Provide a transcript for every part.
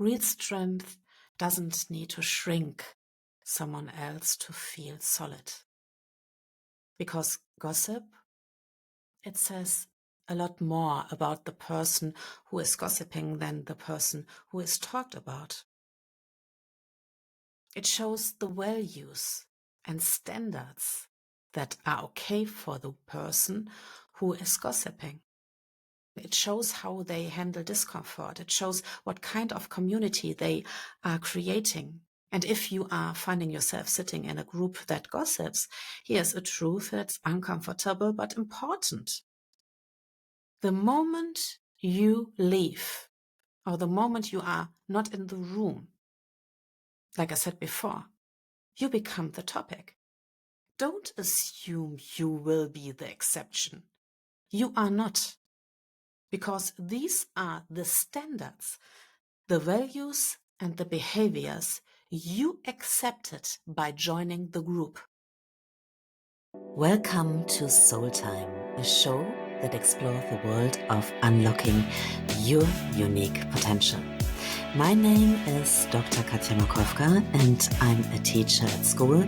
Real strength doesn't need to shrink someone else to feel solid. Because gossip, it says a lot more about the person who is gossiping than the person who is talked about. It shows the values and standards that are okay for the person who is gossiping. It shows how they handle discomfort. It shows what kind of community they are creating. And if you are finding yourself sitting in a group that gossips, here's a truth that's uncomfortable but important. The moment you leave, or the moment you are not in the room, like I said before, you become the topic. Don't assume you will be the exception. You are not. Because these are the standards, the values and the behaviors you accepted by joining the group. Welcome to Soul Time, a show that explores the world of unlocking your unique potential. My name is Dr. Katja Makowka and I'm a teacher at school,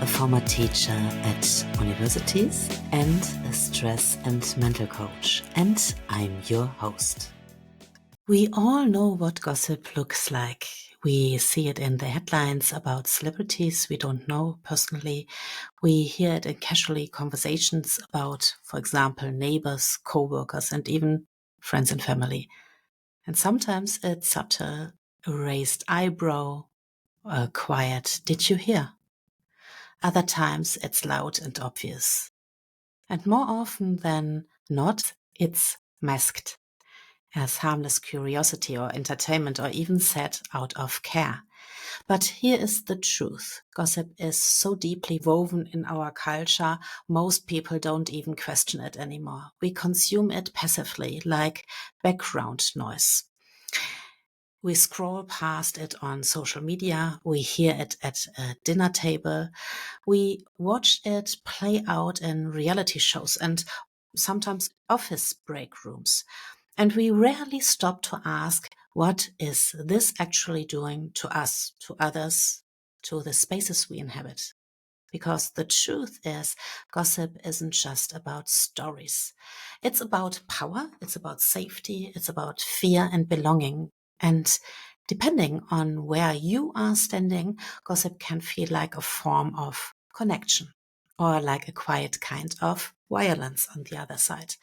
a former teacher at universities and a stress and mental coach. And I'm your host. We all know what gossip looks like. We see it in the headlines about celebrities we don't know personally. We hear it in casually conversations about, for example, neighbors, co-workers, and even friends and family. And sometimes it's subtle, a raised eyebrow, a quiet, "Did you hear?" Other times it's loud and obvious. And more often than not, it's masked as harmless curiosity or entertainment, or even said out of care. But here is the truth. Gossip is so deeply woven in our culture, most people don't even question it anymore. We consume it passively, like background noise. We scroll past it on social media. We hear it at a dinner table. We watch it play out in reality shows and sometimes office break rooms. And we rarely stop to ask, what is this actually doing to us, to others, to the spaces we inhabit? Because the truth is, gossip isn't just about stories. It's about power, it's about safety, it's about fear and belonging. And depending on where you are standing, gossip can feel like a form of connection or like a quiet kind of violence on the other side.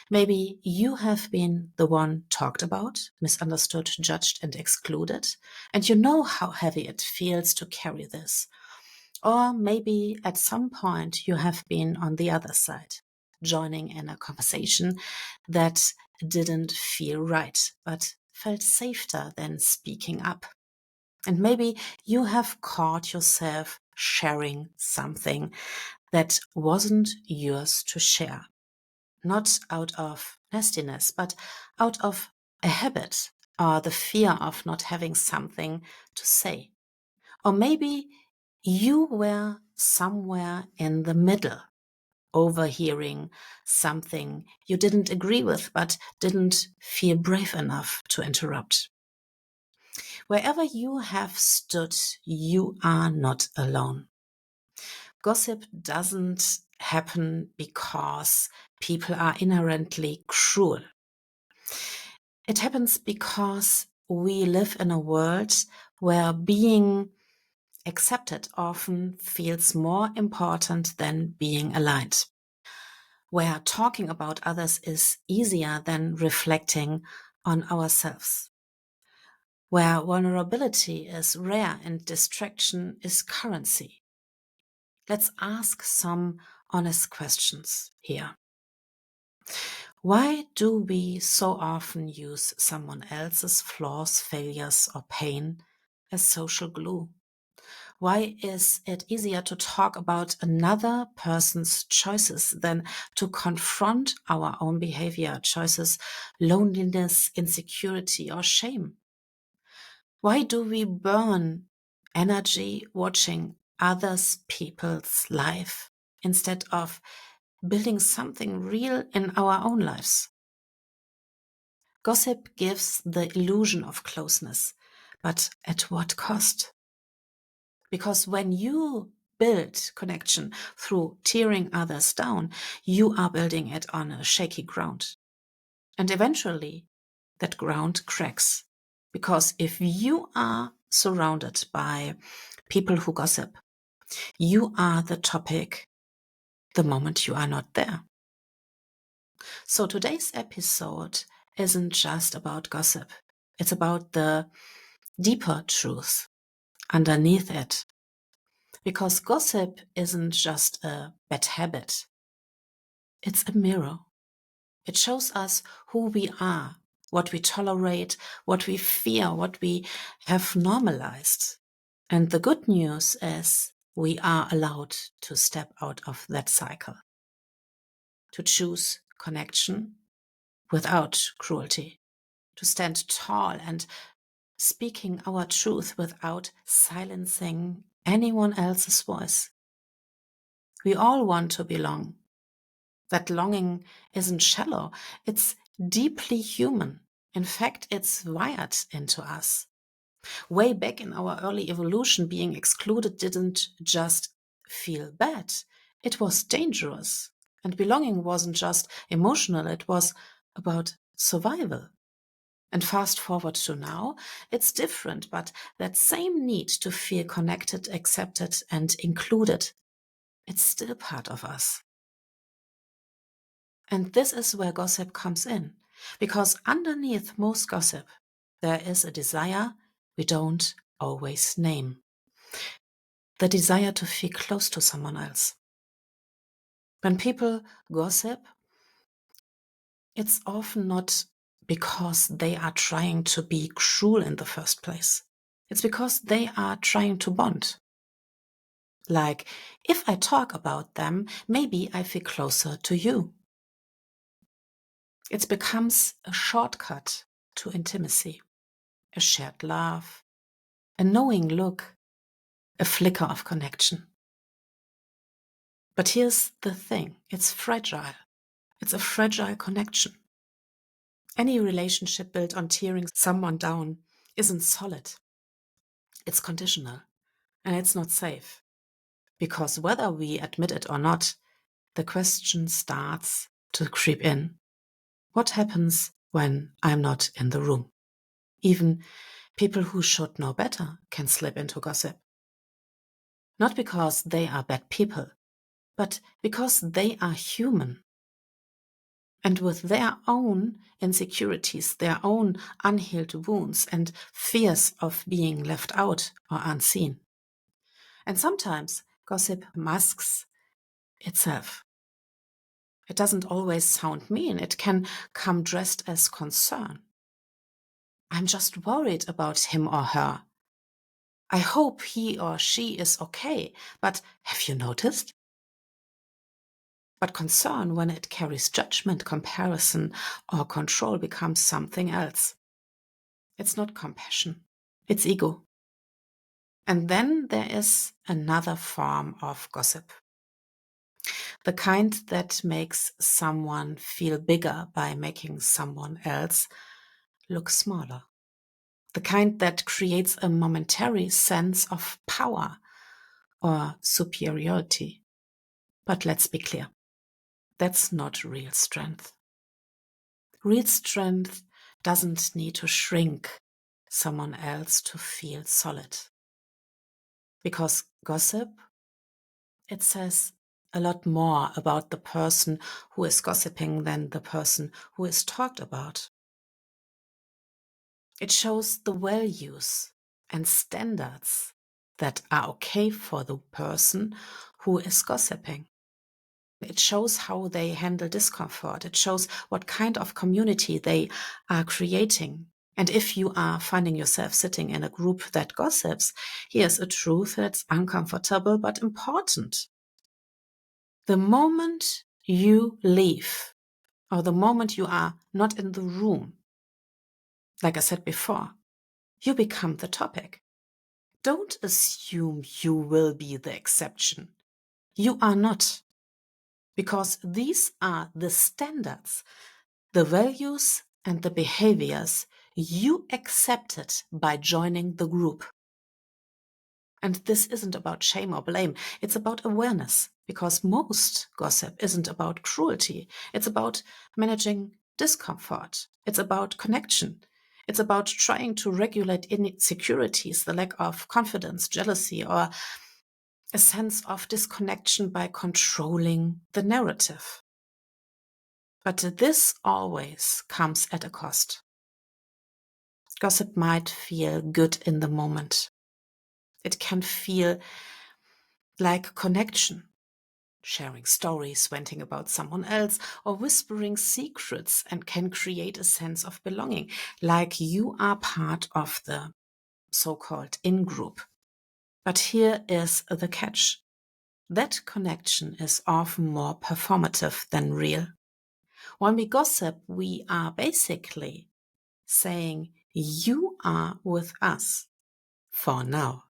Maybe you have been the one talked about, misunderstood, judged, and excluded, and you know how heavy it feels to carry this. Or maybe at some point you have been on the other side, joining in a conversation that didn't feel right, but felt safer than speaking up. And maybe you have caught yourself sharing something that wasn't yours to share. Not out of nastiness, but out of a habit or the fear of not having something to say. Or maybe you were somewhere in the middle, overhearing something you didn't agree with, but didn't feel brave enough to interrupt. Wherever you have stood, you are not alone. Gossip doesn't happen because people are inherently cruel. It happens because we live in a world where being accepted often feels more important than being aligned, where talking about others is easier than reflecting on ourselves, where vulnerability is rare and distraction is currency. Let's ask some honest questions here. Why do we so often use someone else's flaws, failures, or pain as social glue? Why is it easier to talk about another person's choices than to confront our own behavior, choices, loneliness, insecurity, or shame? Why do we burn energy watching others people's life instead of building something real in our own lives? Gossip gives the illusion of closeness, but at what cost? Because when you build connection through tearing others down, you are building it on a shaky ground. And eventually, that ground cracks. Because if you are surrounded by people who gossip, you are the topic the moment you are not there. So today's episode isn't just about gossip. It's about the deeper truth underneath it. Because gossip isn't just a bad habit. It's a mirror. It shows us who we are, what we tolerate, what we fear, what we have normalized. And the good news is we are allowed to step out of that cycle, to choose connection without cruelty, to stand tall and speaking our truth without silencing anyone else's voice. We all want to belong. That longing isn't shallow, it's deeply human. In fact, it's wired into us. Way back in our early evolution, being excluded didn't just feel bad, it was dangerous. And belonging wasn't just emotional, it was about survival. And fast forward to now, it's different, but that same need to feel connected, accepted, and included, it's still part of us. And this is where gossip comes in, because underneath most gossip, there is a desire we don't always name. The desire to feel close to someone else. When people gossip, it's often not because they are trying to be cruel in the first place. It's because they are trying to bond. Like, if I talk about them, maybe I feel closer to you. It becomes a shortcut to intimacy, a shared laugh, a knowing look, a flicker of connection. But here's the thing, it's fragile. It's a fragile connection. Any relationship built on tearing someone down isn't solid. It's conditional, and it's not safe. Because whether we admit it or not, the question starts to creep in. What happens when I'm not in the room? Even people who should know better can slip into gossip. Not because they are bad people, but because they are human. And with their own insecurities, their own unhealed wounds and fears of being left out or unseen. And sometimes gossip masks itself. It doesn't always sound mean. It can come dressed as concern. I'm just worried about him or her. I hope he or she is okay, but have you noticed? But concern, when it carries judgment, comparison, or control, becomes something else. It's not compassion, it's ego. And then there is another form of gossip. The kind that makes someone feel bigger by making someone else look smaller. The kind that creates a momentary sense of power or superiority. But let's be clear, that's not real strength. Real strength doesn't need to shrink someone else to feel solid. Because gossip, it says a lot more about the person who is gossiping than the person who is talked about. It shows the values and standards that are okay for the person who is gossiping. It shows how they handle discomfort. It shows what kind of community they are creating. And if you are finding yourself sitting in a group that gossips, here's a truth that's uncomfortable but important. The moment you leave, or the moment you are not in the room, like I said before, you become the topic. Don't assume you will be the exception. You are not. Because these are the standards, the values, and the behaviors you accept it by joining the group. And this isn't about shame or blame. It's about awareness, because most gossip isn't about cruelty. It's about managing discomfort. It's about connection. It's about trying to regulate insecurities, the lack of confidence, jealousy, or a sense of disconnection by controlling the narrative. But this always comes at a cost. Gossip might feel good in the moment. It can feel like connection, sharing stories, venting about someone else, or whispering secrets, and can create a sense of belonging, like you are part of the so-called in-group. But here is the catch. That connection is often more performative than real. When we gossip, we are basically saying, you are with us for now.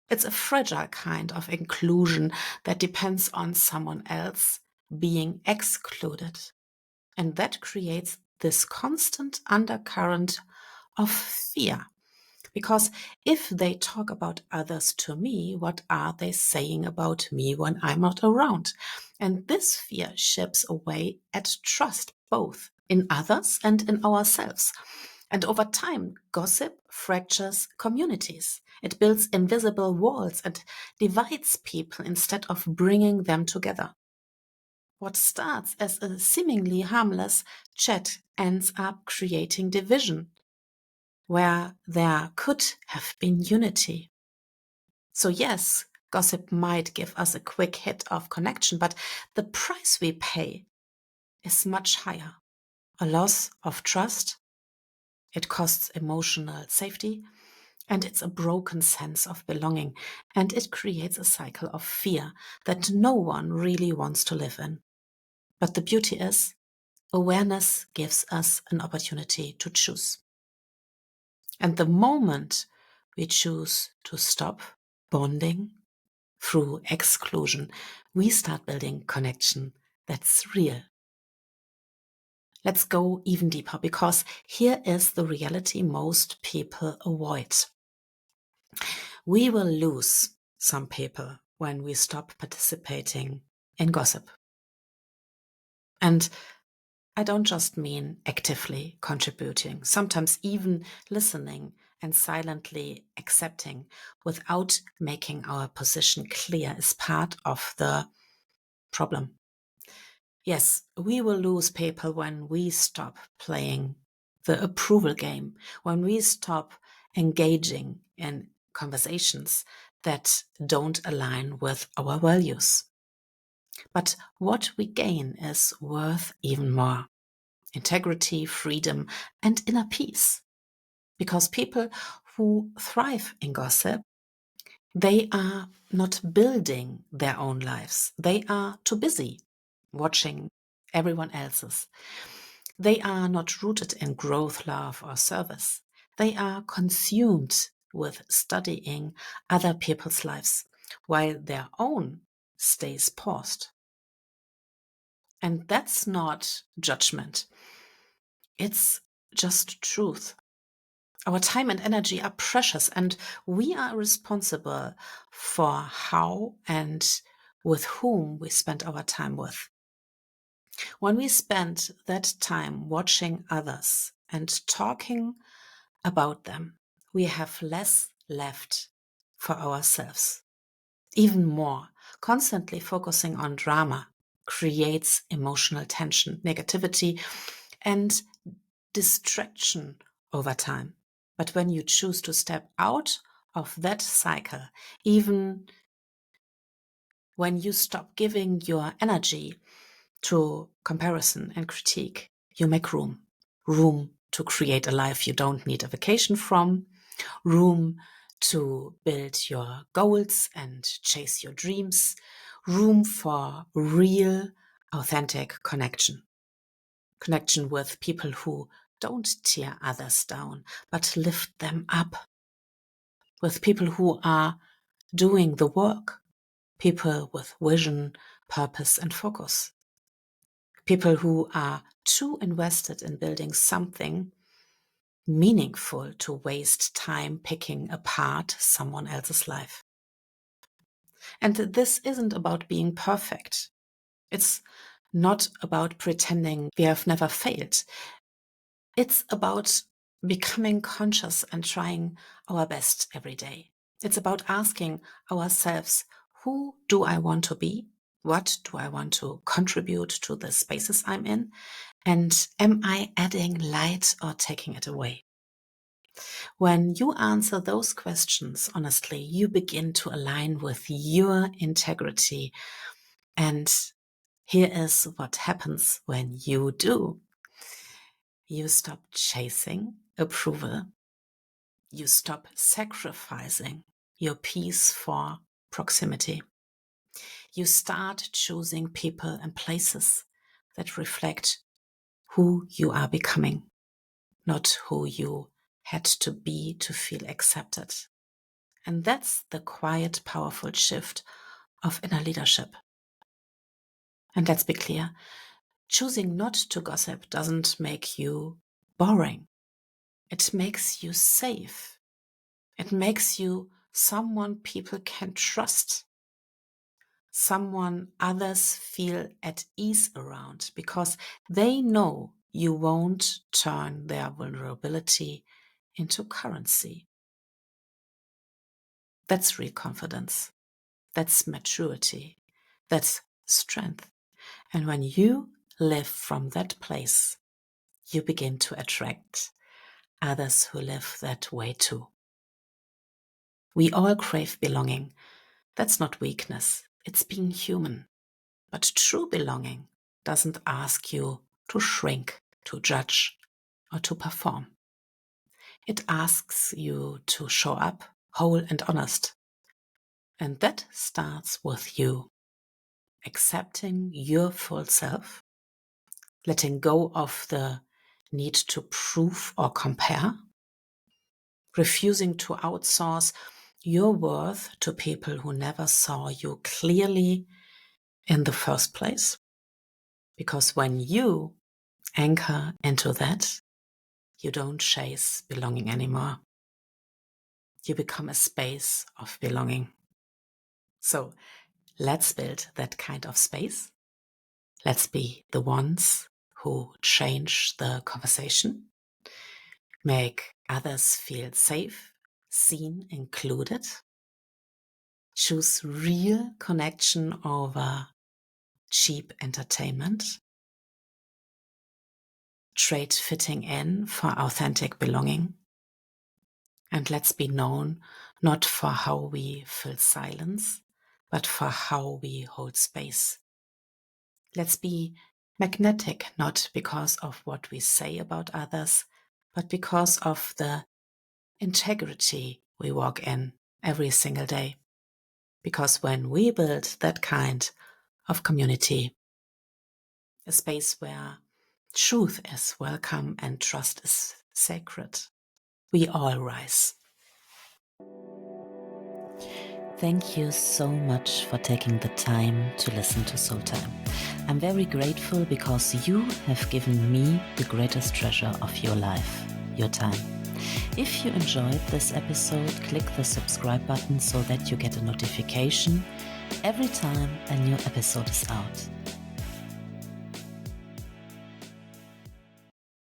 It's a fragile kind of inclusion that depends on someone else being excluded. And that creates this constant undercurrent of fear. Because if they talk about others to me, what are they saying about me when I'm not around? And this fear chips away at trust, both in others and in ourselves. And over time, gossip fractures communities. It builds invisible walls and divides people instead of bringing them together. What starts as a seemingly harmless chat ends up creating division, where there could have been unity. So yes, gossip might give us a quick hit of connection, but the price we pay is much higher. A loss of trust, it costs emotional safety, and it's a broken sense of belonging, and it creates a cycle of fear that no one really wants to live in. But the beauty is, awareness gives us an opportunity to choose. And the moment we choose to stop bonding through exclusion, we start building connection that's real. Let's go even deeper, because here is the reality most people avoid. We will lose some people when we stop participating in gossip. And I don't just mean actively contributing, sometimes even listening and silently accepting without making our position clear is part of the problem. Yes, we will lose people when we stop playing the approval game, when we stop engaging in conversations that don't align with our values. But what we gain is worth even more: integrity, freedom, and inner peace. Because people who thrive in gossip, they are not building their own lives. They are too busy watching everyone else's. They are not rooted in growth, love, or service. They are consumed with studying other people's lives while their own stays paused. And that's not judgment. It's just truth. Our time and energy are precious, and we are responsible for how and with whom we spend our time with. When we spend that time watching others and talking about them, we have less left for ourselves. Even more, constantly focusing on drama creates emotional tension, negativity, and distraction over time. But when you choose to step out of that cycle, even when you stop giving your energy to comparison and critique, you make room. Room to create a life you don't need a vacation from, room to build your goals and chase your dreams, room for real, authentic connection. Connection with people who don't tear others down, but lift them up. With people who are doing the work. People with vision, purpose, and focus. People who are too invested in building something meaningful to waste time picking apart someone else's life. And this isn't about being perfect. It's not about pretending we have never failed. It's about becoming conscious and trying our best every day. It's about asking ourselves, who do I want to be? What do I want to contribute to the spaces I'm in? And am I adding light or taking it away? When you answer those questions honestly, you begin to align with your integrity. And here is what happens when you do. You stop chasing approval. You stop sacrificing your peace for proximity. You start choosing people and places that reflect who you are becoming, not who you had to be to feel accepted. And that's the quiet, powerful shift of inner leadership. And let's be clear, choosing not to gossip doesn't make you boring. It makes you safe. It makes you someone people can trust. Someone others feel at ease around because they know you won't turn their vulnerability into currency. That's real confidence. That's maturity. That's strength. And when you live from that place, you begin to attract others who live that way too. We all crave belonging. That's not weakness. It's being human. But true belonging doesn't ask you to shrink, to judge, or to perform. It asks you to show up whole and honest. And that starts with you accepting your full self, letting go of the need to prove or compare, refusing to outsource your worth to people who never saw you clearly in the first place. Because when you anchor into that, you don't chase belonging anymore. You become a space of belonging. So let's build that kind of space. Let's be the ones who change the conversation, make others feel safe, seen, included. Choose real connection over cheap entertainment. Trade fitting in for authentic belonging. And let's be known not for how we fill silence, but for how we hold space. Let's be magnetic, not because of what we say about others, but because of the integrity we walk in every single day. Because when we build that kind of community, a space where truth is welcome and trust is sacred, we all rise. Thank you so much for taking the time to listen to Soul Time. I'm very grateful because you have given me the greatest treasure of your life, your time. If you enjoyed this episode, click the subscribe button so that you get a notification every time a new episode is out.